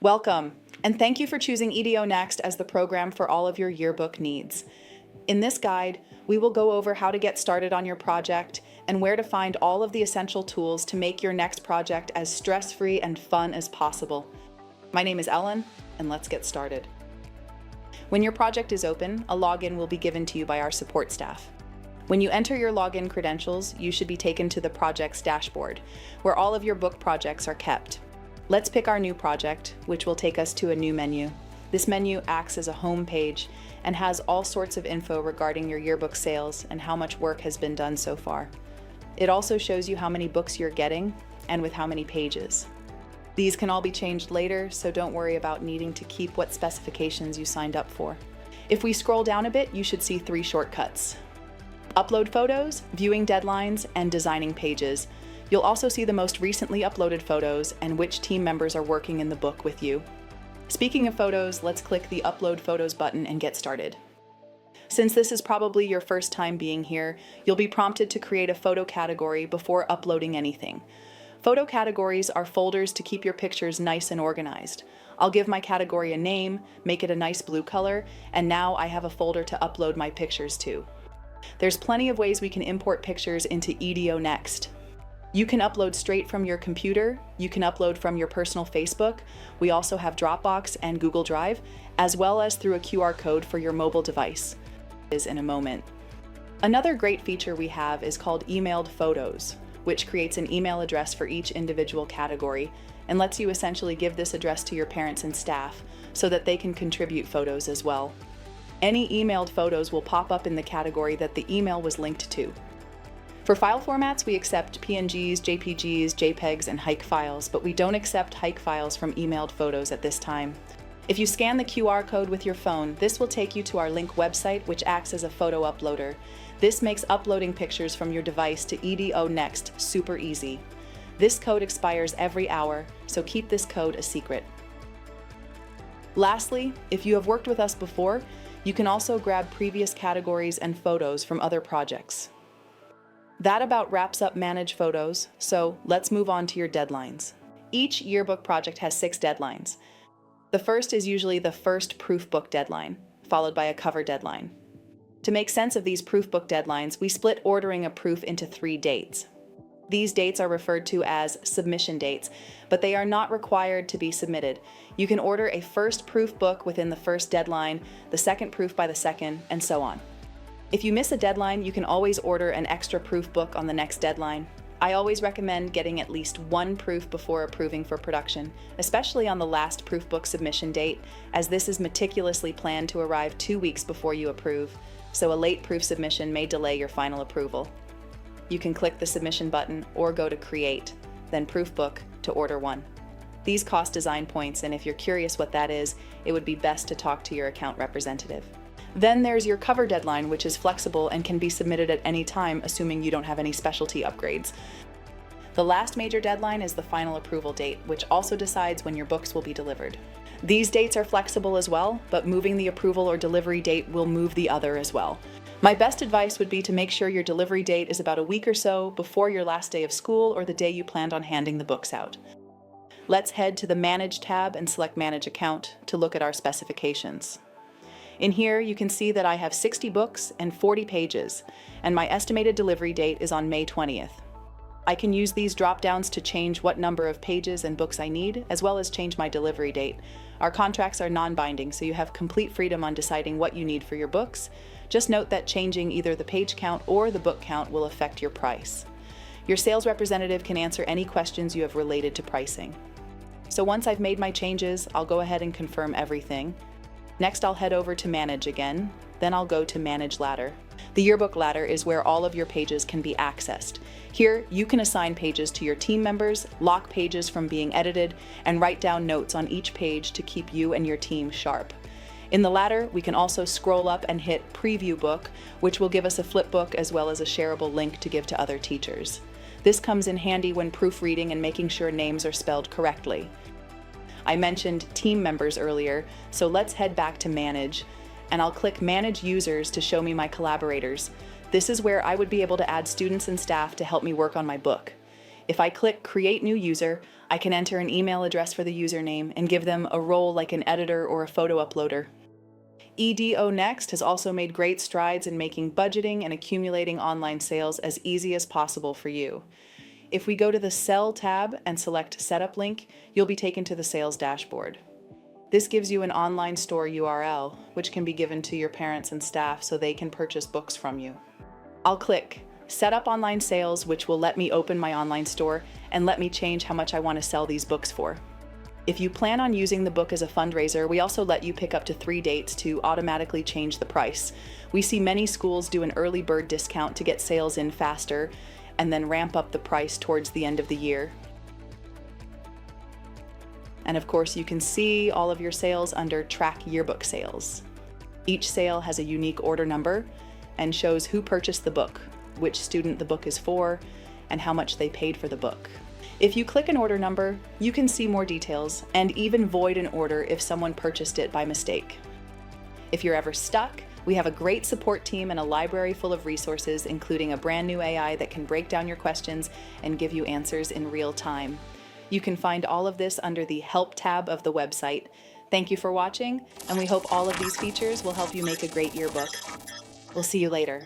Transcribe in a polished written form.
Welcome, and thank you for choosing EDOnext as the program for all of your yearbook needs. In this guide, we will go over how to get started on your project and where to find all of the essential tools to make your next project as stress-free and fun as possible. My name is Ellen, and let's get started. When your project is open, a login will be given to you by our support staff. When you enter your login credentials, you should be taken to the project's dashboard, where all of your book projects are kept. Let's pick our new project, which will take us to a new menu. This menu acts as a home page and has all sorts of info regarding your yearbook sales and how much work has been done so far. It also shows you how many books you're getting and with how many pages. These can all be changed later, so don't worry about needing to keep what specifications you signed up for. If we scroll down a bit, you should see 3 shortcuts: upload photos, viewing deadlines, and designing pages. You'll also see the most recently uploaded photos and which team members are working in the book with you. Speaking of photos, let's click the Upload Photos button and get started. Since this is probably your first time being here, you'll be prompted to create a photo category before uploading anything. Photo categories are folders to keep your pictures nice and organized. I'll give my category a name, make it a nice blue color, and now I have a folder to upload my pictures to. There's plenty of ways we can import pictures into EDOnext. You can upload straight from your computer, you can upload from your personal Facebook, we also have Dropbox and Google Drive, as well as through a QR code for your mobile device. Is in a moment. Another great feature we have is called emailed photos, which creates an email address for each individual category and lets you essentially give this address to your parents and staff so that they can contribute photos as well. Any emailed photos will pop up in the category that the email was linked to. For file formats, we accept PNGs, JPGs, JPEGs, and hike files, but we don't accept hike files from emailed photos at this time. If you scan the QR code with your phone, this will take you to our link website, which acts as a photo uploader. This makes uploading pictures from your device to EDOnext super easy. This code expires every hour, so keep this code a secret. Lastly, if you have worked with us before, you can also grab previous categories and photos from other projects. That about wraps up Manage Photos, so let's move on to your deadlines. Each yearbook project has 6 deadlines. The first is usually the first proof book deadline, followed by a cover deadline. To make sense of these proof book deadlines, we split ordering a proof into 3 dates. These dates are referred to as submission dates, but they are not required to be submitted. You can order a first proof book within the first deadline, the second proof by the second, and so on. If you miss a deadline, you can always order an extra proof book on the next deadline. I always recommend getting at least 1 proof before approving for production, especially on the last proof book submission date, as this is meticulously planned to arrive 2 weeks before you approve, so a late proof submission may delay your final approval. You can click the submission button or go to Create, then Proof Book to order one. These cost design points, and if you're curious what that is, it would be best to talk to your account representative. Then there's your cover deadline, which is flexible and can be submitted at any time, assuming you don't have any specialty upgrades. The last major deadline is the final approval date, which also decides when your books will be delivered. These dates are flexible as well, but moving the approval or delivery date will move the other as well. My best advice would be to make sure your delivery date is about a week or so before your last day of school or the day you planned on handing the books out. Let's head to the Manage tab and select Manage Account to look at our specifications. In here, you can see that I have 60 books and 40 pages, and my estimated delivery date is on May 20th. I can use these drop-downs to change what number of pages and books I need, as well as change my delivery date. Our contracts are non-binding, so you have complete freedom on deciding what you need for your books. Just note that changing either the page count or the book count will affect your price. Your sales representative can answer any questions you have related to pricing. So once I've made my changes, I'll go ahead and confirm everything. Next, I'll head over to Manage again, then I'll go to Manage Ladder. The Yearbook ladder is where all of your pages can be accessed. Here, you can assign pages to your team members, lock pages from being edited, and write down notes on each page to keep you and your team sharp. In the ladder, we can also scroll up and hit Preview Book, which will give us a flipbook as well as a shareable link to give to other teachers. This comes in handy when proofreading and making sure names are spelled correctly. I mentioned team members earlier, so let's head back to Manage, and I'll click Manage Users to show me my collaborators. This is where I would be able to add students and staff to help me work on my book. If I click Create New User, I can enter an email address for the username and give them a role like an editor or a photo uploader. EDOnext has also made great strides in making budgeting and accumulating online sales as easy as possible for you. If we go to the Sell tab and select Setup Link, you'll be taken to the sales dashboard. This gives you an online store URL, which can be given to your parents and staff so they can purchase books from you. I'll click Set up online sales, which will let me open my online store and let me change how much I want to sell these books for. If you plan on using the book as a fundraiser, we also let you pick up to 3 dates to automatically change the price. We see many schools do an early bird discount to get sales in faster and then ramp up the price towards the end of the year. And of course, you can see all of your sales under Track Yearbook Sales. Each sale has a unique order number and shows who purchased the book, which student the book is for, and how much they paid for the book. If you click an order number, you can see more details and even void an order if someone purchased it by mistake. If you're ever stuck, we have a great support team and a library full of resources, including a brand new AI that can break down your questions and give you answers in real time. You can find all of this under the Help tab of the website. Thank you for watching, and we hope all of these features will help you make a great yearbook. We'll see you later.